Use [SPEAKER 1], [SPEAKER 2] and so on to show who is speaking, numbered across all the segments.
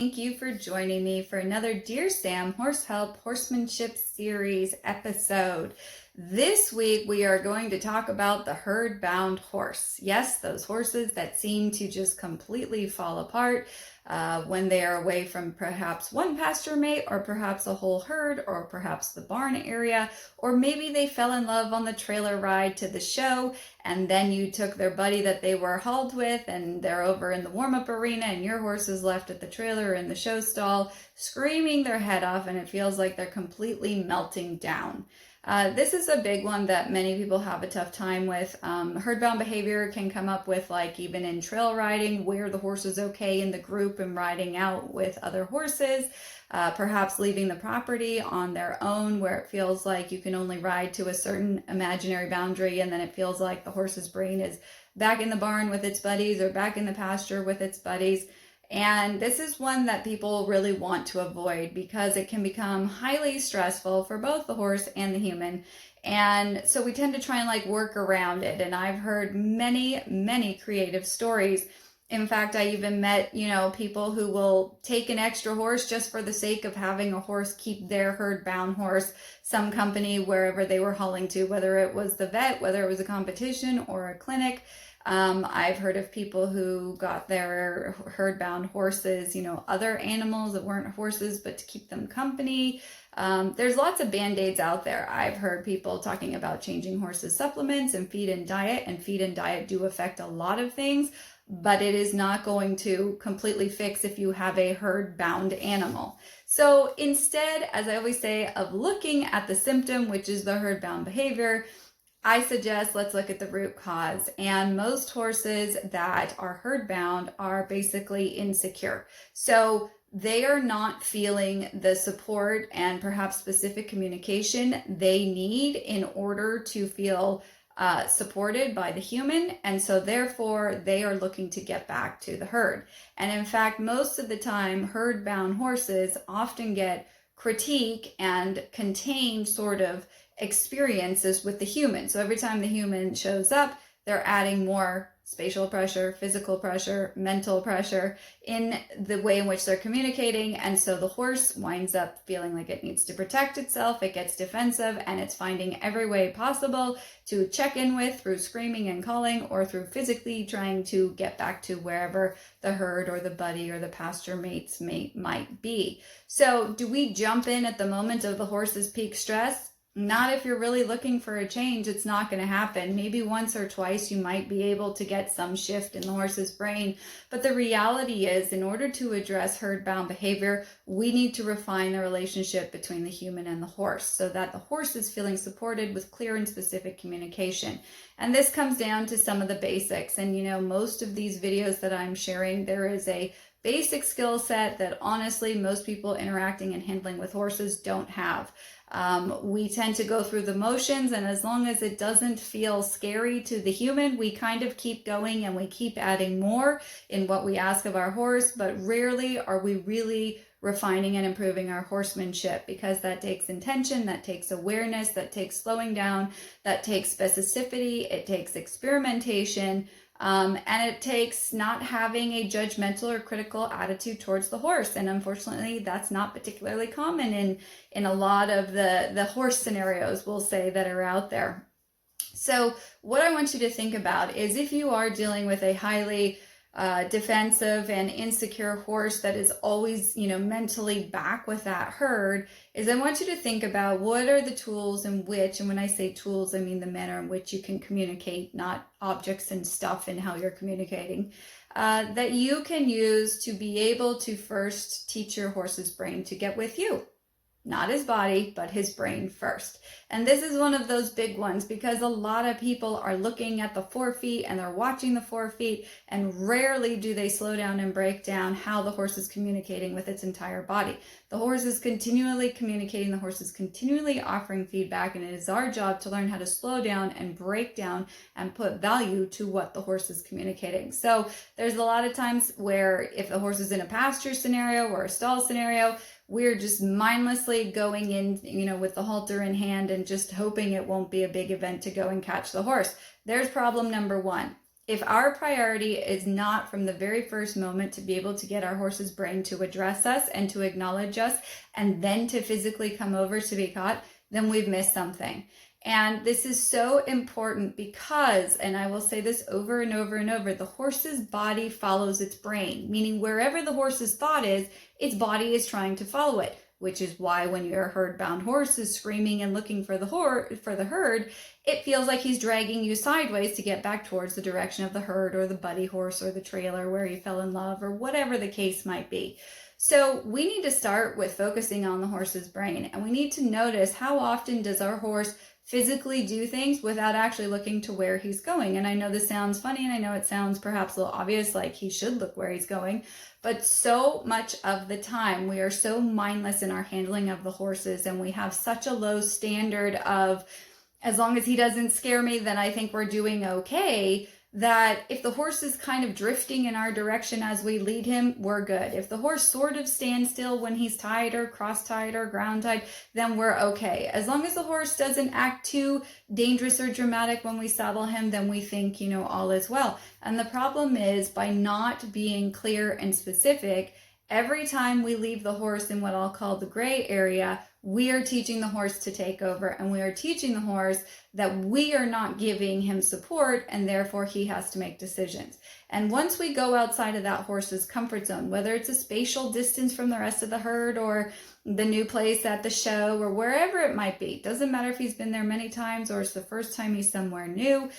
[SPEAKER 1] Thank you for joining me for another Dear Sam Help Horsemanship Series episode. This week we are going to talk about the herd-bound horse. Yes, those horses that seem to just completely fall apart when they are away from perhaps one pasture mate or perhaps a whole herd or perhaps the barn area, or maybe they fell in love on the trailer ride to the show and then you took their buddy that they were hauled with and they're over in the warm-up arena and your horse is left at the trailer in the show stall screaming their head off and it feels like they're completely melting down. This is a big one that many people have a tough time with. Herd-bound behavior can come up with even in trail riding where the horse is okay in the group and riding out with other horses. Perhaps leaving the property on their own where it feels like you can only ride to a certain imaginary boundary and then it feels like the horse's brain is back in the barn with its buddies or back in the pasture with its buddies. And this is one that people really want to avoid because it can become highly stressful for both the horse and the human. And so we tend to try and work around it. And I've heard many creative stories. In fact, I even met, people who will take an extra horse just for the sake of having a horse keep their herd-bound horse, some company, wherever they were hauling to, whether it was the vet, whether it was a competition or a clinic. I've heard of people who got their herd-bound horses, other animals that weren't horses, but to keep them company. There's lots of band-aids out there. I've heard people talking about changing horses' supplements and feed and diet do affect a lot of things, but it is not going to completely fix if you have a herd-bound animal. So instead, as I always say, of looking at the symptom, which is the herd-bound behavior, I suggest let's look at the root cause. And most horses that are herd-bound are basically insecure. So they are not feeling the support and perhaps specific communication they need in order to feel supported by the human. And so therefore they are looking to get back to the herd. And in fact, most of the time, herd-bound horses often get critique and contain sort of experiences with the human. So every time the human shows up, they're adding more spatial pressure, physical pressure, mental pressure in the way in which they're communicating. And so the horse winds up feeling like it needs to protect itself. It gets defensive and it's finding every way possible to check in with through screaming and calling or through physically trying to get back to wherever the herd or the buddy or the pasture mates might be. So do we jump in at the moment of the horse's peak stress? Not if you're really looking for a change. It's not going to happen. Maybe once or twice you might be able to get some shift in the horse's brain. But the reality is, in order to address herd-bound behavior, we need to refine the relationship between the human and the horse so that the horse is feeling supported with clear and specific communication. And this comes down to some of the basics. And most of these videos that I'm sharing, there is a basic skill set that honestly most people interacting and handling with horses don't have. We tend to go through the motions, and as long as it doesn't feel scary to the human, we kind of keep going and we keep adding more in what we ask of our horse, but rarely are we really refining and improving our horsemanship, because that takes intention, that takes awareness, that takes slowing down, that takes specificity, it takes experimentation. And it takes not having a judgmental or critical attitude towards the horse. And unfortunately, that's not particularly common in a lot of the horse scenarios, we'll say, that are out there. So what I want you to think about is if you are dealing with a highly defensive and insecure horse that is always, mentally back with that herd, is I want you to think about what are the tools in which, and when I say tools, I mean the manner in which you can communicate, not objects and stuff and how you're communicating, that you can use to be able to first teach your horse's brain to get with you. Not his body, but his brain first. And this is one of those big ones because a lot of people are looking at the forefeet and they're watching the forefeet, and rarely do they slow down and break down how the horse is communicating with its entire body. The horse is continually communicating, the horse is continually offering feedback, and it is our job to learn how to slow down and break down and put value to what the horse is communicating. So there's a lot of times where if the horse is in a pasture scenario or a stall scenario, we're just mindlessly going in, with the halter in hand and just hoping it won't be a big event to go and catch the horse. There's problem number one. If our priority is not from the very first moment to be able to get our horse's brain to address us and to acknowledge us and then to physically come over to be caught, then we've missed something. And this is so important because, and I will say this over and over and over, the horse's body follows its brain, meaning wherever the horse's thought is, its body is trying to follow it, which is why when your herd-bound horse is screaming and looking for the herd, it feels like he's dragging you sideways to get back towards the direction of the herd or the buddy horse or the trailer where you fell in love or whatever the case might be. So we need to start with focusing on the horse's brain, and we need to notice how often does our horse physically do things without actually looking to where he's going. And I know this sounds funny, and I know it sounds perhaps a little obvious, like he should look where he's going, but so much of the time we are so mindless in our handling of the horses, and we have such a low standard of, as long as he doesn't scare me, then I think we're doing okay, that if the horse is kind of drifting in our direction as we lead him, we're good. If the horse sort of stands still when he's tied or cross-tied or ground-tied, then we're okay. As long as the horse doesn't act too dangerous or dramatic when we saddle him, then we think, all is well. And the problem is, by not being clear and specific, every time we leave the horse in what I'll call the gray area, we are teaching the horse to take over, and we are teaching the horse that we are not giving him support, and therefore he has to make decisions. And once we go outside of that horse's comfort zone, whether it's a spatial distance from the rest of the herd or the new place at the show or wherever it might be, doesn't matter if he's been there many times or it's the first time he's somewhere new,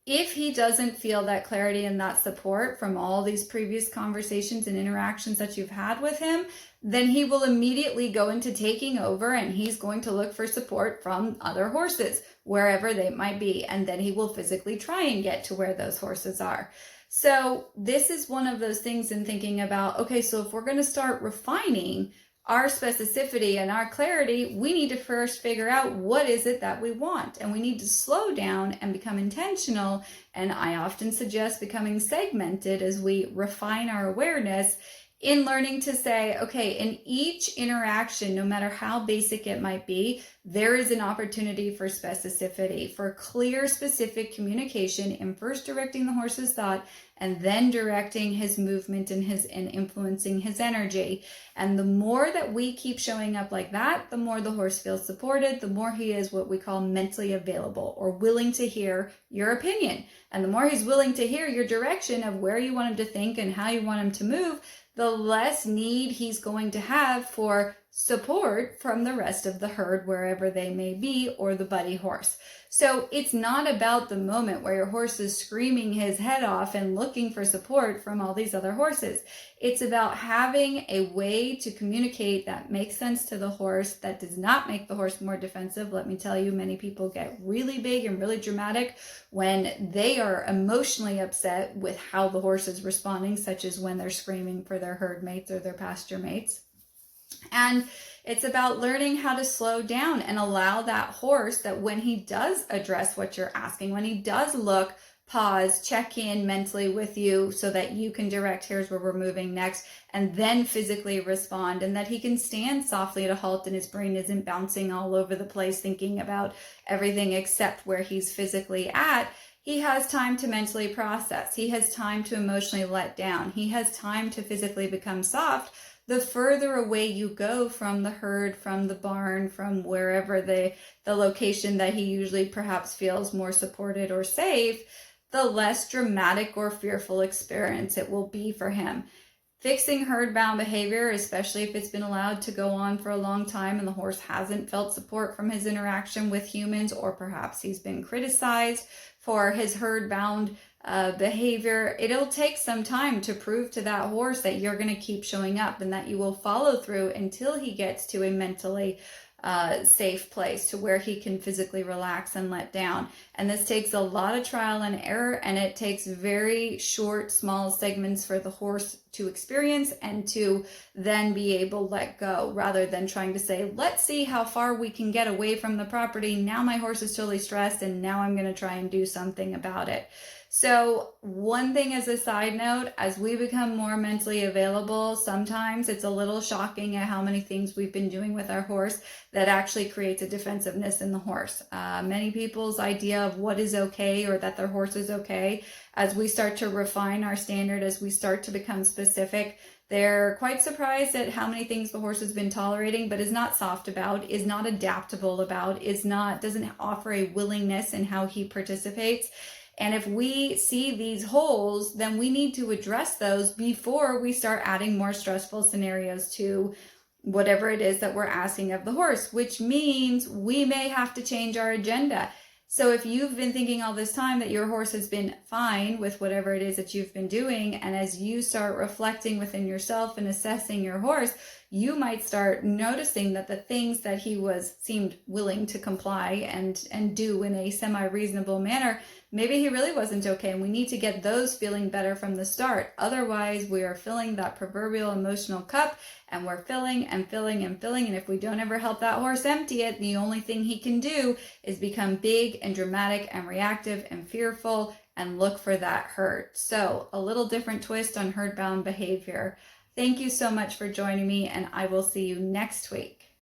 [SPEAKER 1] if he doesn't feel that clarity and that support from all these previous conversations and interactions that you've had with him, then he will immediately go into taking over, and he's going to look for support from other horses, wherever they might be. And then he will physically try and get to where those horses are. So this is one of those things in thinking about, okay, so if we're going to start refining our specificity and our clarity, we need to first figure out what is it that we want, and we need to slow down and become intentional. And I often suggest becoming segmented as we refine our awareness in learning to say, okay, in each interaction, no matter how basic it might be, there is an opportunity for specificity, for clear, specific communication in first directing the horse's thought and then directing his movement and influencing his energy. And the more that we keep showing up like that, the more the horse feels supported, the more he is what we call mentally available or willing to hear your opinion. And the more he's willing to hear your direction of where you want him to think and how you want him to move, the less need he's going to have for support from the rest of the herd, wherever they may be, or the buddy horse. So it's not about the moment where your horse is screaming his head off and looking for support from all these other horses. It's about having a way to communicate that makes sense to the horse, that does not make the horse more defensive. Let me tell you, many people get really big and really dramatic when they are emotionally upset with how the horse is responding, such as when they're screaming for their herd mates or their pasture mates. And it's about learning how to slow down and allow that horse, that when he does address what you're asking, when he does look, pause, check in mentally with you so that you can direct, here's where we're moving next, and then physically respond, and that he can stand softly at a halt and his brain isn't bouncing all over the place thinking about everything except where he's physically at. He has time to mentally process. He has time to emotionally let down. He has time to physically become soft. The further away you go from the herd, from the barn, from wherever the location that he usually perhaps feels more supported or safe, the less dramatic or fearful experience it will be for him. Fixing herd-bound behavior, especially if it's been allowed to go on for a long time and the horse hasn't felt support from his interaction with humans, or perhaps he's been criticized for his herd-bound behavior, it'll take some time to prove to that horse that you're going to keep showing up and that you will follow through until he gets to a mentally safe place to where he can physically relax and let down. And this takes a lot of trial and error, and it takes very short, small segments for the horse to experience and to then be able to let go, rather than trying to say, let's see how far we can get away from the property. Now my horse is totally stressed and now I'm going to try and do something about it. So one thing as a side note, as we become more mentally available, sometimes it's a little shocking at how many things we've been doing with our horse that actually creates a defensiveness in the horse. Many people's idea of what is okay or that their horse is okay, as we start to refine our standard, as we start to become specific, they're quite surprised at how many things the horse has been tolerating, but is not soft about, is not adaptable about, doesn't offer a willingness in how he participates. And if we see these holes, then we need to address those before we start adding more stressful scenarios to whatever it is that we're asking of the horse, which means we may have to change our agenda. So if you've been thinking all this time that your horse has been fine with whatever it is that you've been doing, and as you start reflecting within yourself and assessing your horse, you might start noticing that the things that he seemed willing to comply and do in a semi-reasonable manner, maybe he really wasn't okay, and we need to get those feeling better from the start. Otherwise, we are filling that proverbial emotional cup, and we're filling and filling and filling, and if we don't ever help that horse empty it, the only thing he can do is become big and dramatic and reactive and fearful and look for that hurt. So a little different twist on herd-bound behavior. Thank you so much for joining me, and I will see you next week.